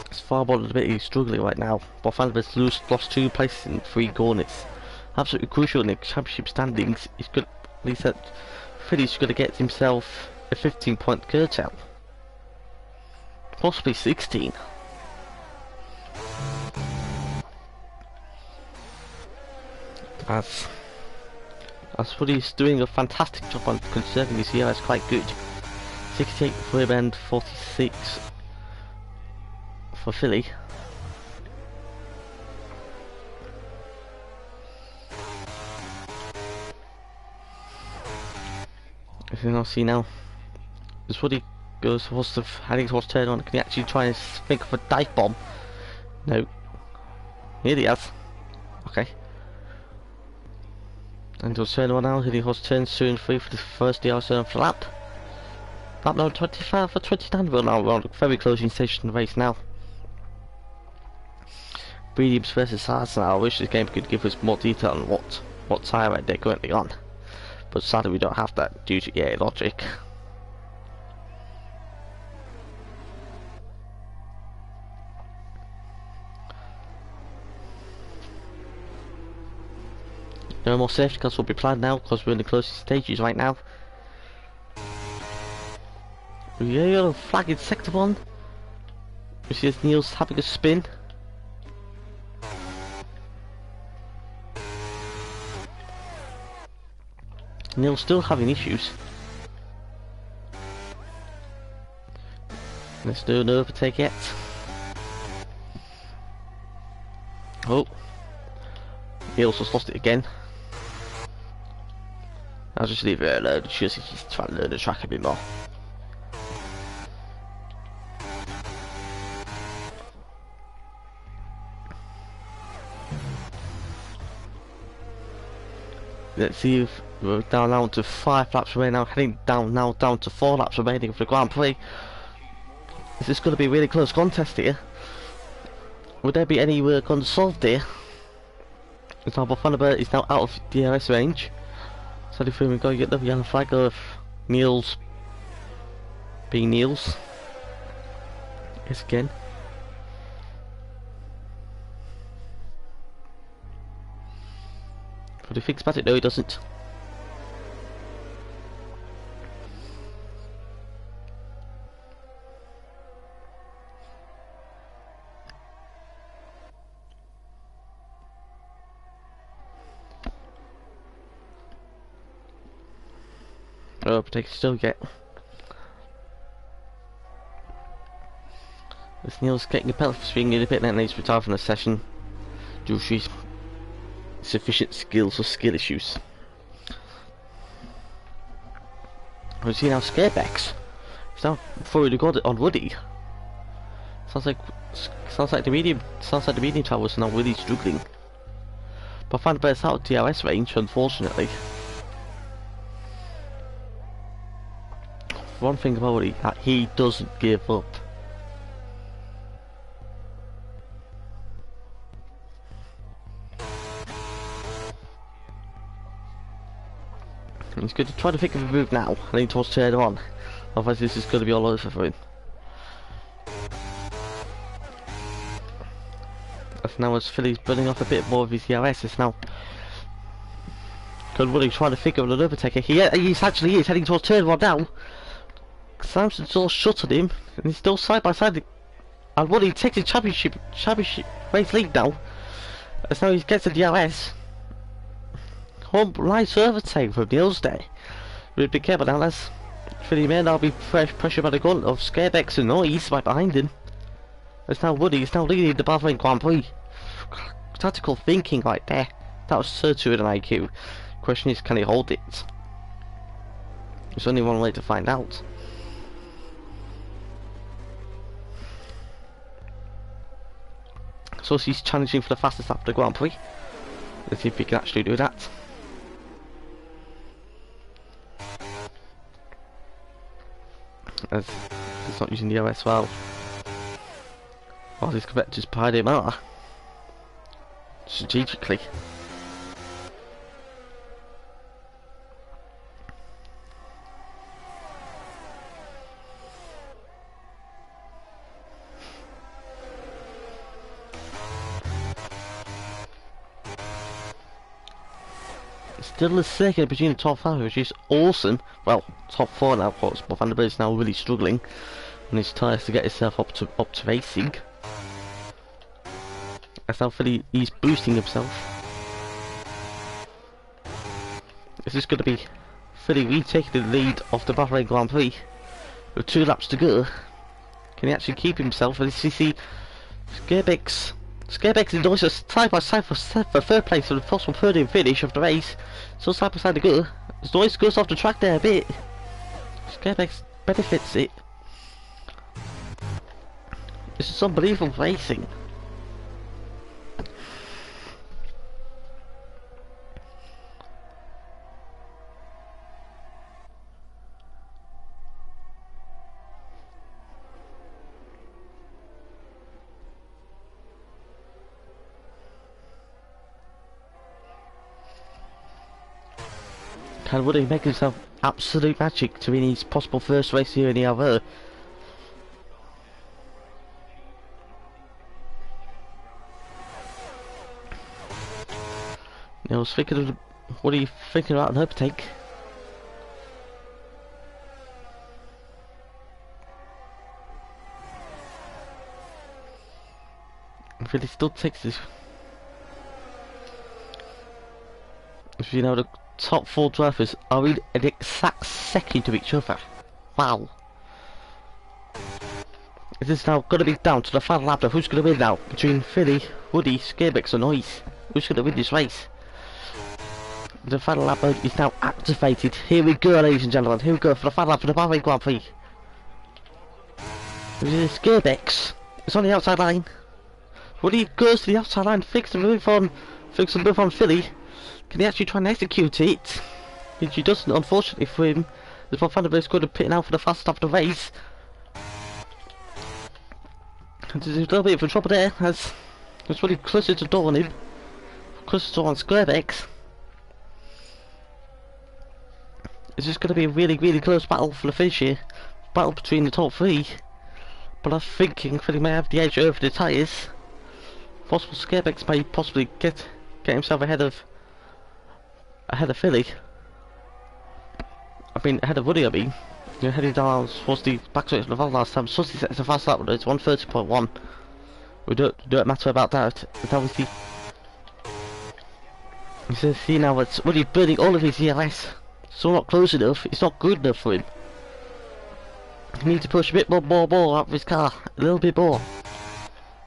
It's far more than a bit he's struggling right now. But Thunderbird's lost 2 places in 3 corners. Absolutely crucial in the championship standings. He's good. At least that Philly's going to get himself a 15-point curtail. Possibly 16. As Woody's doing a fantastic job on conserving his ERS, quite good. 68 for him and 46 for Philly. As you can see now, as Woody goes towards the heading towards turn on, can he actually try and think of a dive bomb? No. Here he has. Okay. And he'll turn one now, he was turn soon 3 for the first DRS turn for lap. Lap now 25 for 29, we're now on very closing station of the race now. Mediums versus hards now. I wish this game could give us more detail on what tyre ride they're currently on. But sadly we don't have that due to EA logic. No more safety cars will be planned now because we're in the closest stages right now. Yellow flag in sector 1. We see Neil's having a spin. Neil's still having issues. Let's do an overtake yet. Oh, he also lost it again. I'll just leave it alone. Just he's trying to learn the track a bit more. Let's see if we're down now to 5 laps remaining now, heading down to 4 laps remaining for the Grand Prix. Is this going to be a really close contest here? Would there be any work unsolved here? Example, Thunderbird is now out of DRS range. So if we go get the yellow flag of Niels being Niels. Yes, again. But he thinks about it? No, he doesn't. Oh, but they can still get. This Neil's getting a penalty for speaking in a bit, and needs to retire from the session due to his sufficient skills or skill issues. We've seen how Scareback's. It's now fully recorded on Woody. Sounds like the medium towers are now really struggling. But I find the best out of DRS range, unfortunately. One thing about Woody, that he doesn't give up. He's going to try to think of a move now, leaning towards turn on. Otherwise this is going to be all over for him. As now as Philly's burning off a bit more of his DRS, it's now Woody trying to think of an overtaker. He's heading towards turn 1 now. Samson's all shut on him, and he's still side by side. And Woody takes the championship race lead now. As now he gets the DRS. One nice overtake from Niels there. We'd be careful now, as Philly may now be pressured by the gun of Scarebex and Noise right behind him. As now Woody is now leading the Bahrain Grand Prix. Tactical thinking right there. That was certain an IQ. Question is, can he hold it? There's only one way to find out. So he's challenging for the fastest lap of the Grand Prix. Let's see if he can actually do that. As he's not using the OS well. While his competitors pied him out strategically. Still a second between the top 5, which is awesome. Well, top 4 now, of course, but Vanderbilt is now really struggling and he's tries to get himself up to racing. As now Philly, he's boosting himself. Is this going to be Philly retaking the lead of the Bahrain Grand Prix with 2 laps to go? Can he actually keep himself? And you see Scarebex and Noise are side by side for 3rd place for the possible podium finish of the race. So side by side to go. As Noise goes off the track there a bit. Scarebex benefits it. This is unbelievable racing. Can Woody make himself absolute magic to win his possible first race here in the LV? I was thinking of what are you thinking about an overtake? If he still takes this, if you know the top 4 drivers are in an exact second to each other. Wow. It is now going to be down to the final lap of who's going to win now between Philly, Woody, Scarebex and Noise. Who's going to win this race? The final lap mode is now activated. Here we go, ladies and gentlemen. Here we go for the final lap of the Bahrain Grand Prix. This is Scarebex. It's on the outside line. Woody goes to the outside line, fix the move on Philly. Can he actually try and execute it? Which he doesn't, unfortunately for him. There's one fan of us going to pit out for the fastest lap of the race. There's a little bit of a trouble there, as it's really closer to door on him. Closer to door on Squarebex. It's just going to be a really, really close battle for the finish here. Battle between the top three. But I'm thinking Philly may have the edge over the tyres. Possible Scarebex may possibly get himself ahead of Philly. Ahead of Woody, You're heading down towards the back straight of the last time. Sussy sets a fast lap, it's 1:30.1. We don't matter about that. That was the. You can see now it's Woody burning all of his ELS. Still not close enough. It's not good enough for him. He needs to push a bit more out of his car. A little bit more.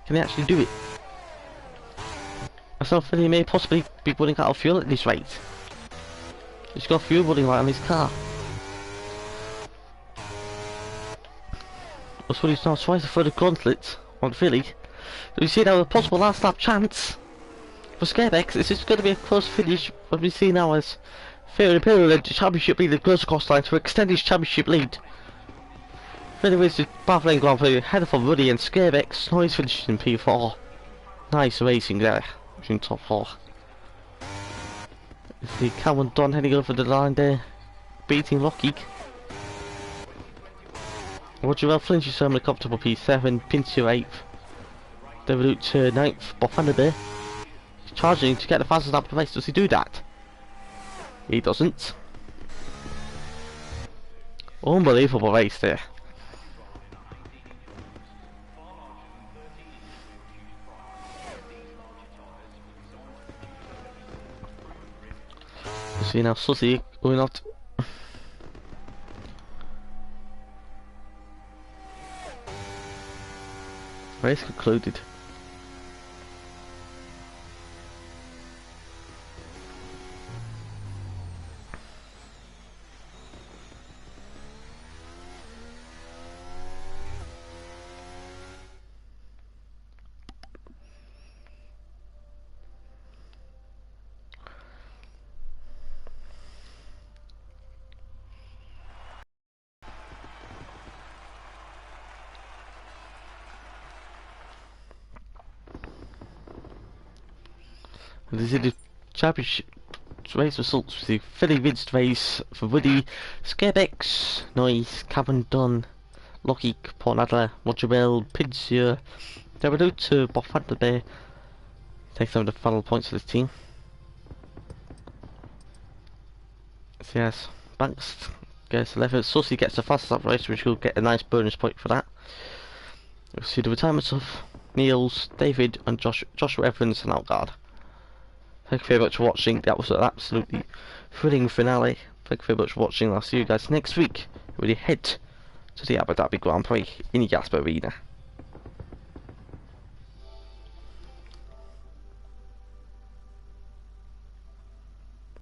Can he actually do it? I still feel he may possibly be running out of fuel at this rate. He's got fuel running right on his car. That's what he's now trying to throw the gauntlet on Philly. Do we see now a possible last lap chance for Scarebex? It's just going to be a close finish. What we see now as Philly led the championship lead goes across line to extend his championship lead. Philly wins the Bahrain Grand Prix ahead of Woody and Scarebex. Noise finishes in P4. Nice racing there between top four. The Cameron Don heading over the line there, beating Lockheed. Roger Flynn is certainly comfortable P7, Pinto 8th, David to 9th, Bob Van der Beer. He's charging to get the fastest lap of the race. Does he do that? He doesn't. Unbelievable race there. See now Sussy going out. Race concluded. This is the championship race results. The Philly wins the race for Woody, Scarebex, Noise, Cameron Dunn, Lockheed, Paul Adler, Roger Bell, Pinsier, David to Bob Van der Beer. Takes some of the final points for this team. So yes, Banks gets 11th. Sussy gets the fastest lap race, which will get a nice bonus point for that. We'll see the retirements of Niels, David, and Joshua Evans and Outguard. Thank you very much for watching. That was an absolutely thrilling finale. Thank you very much for watching. I'll see you guys next week when we head to the Abu Dhabi Grand Prix in the Gasp Arena.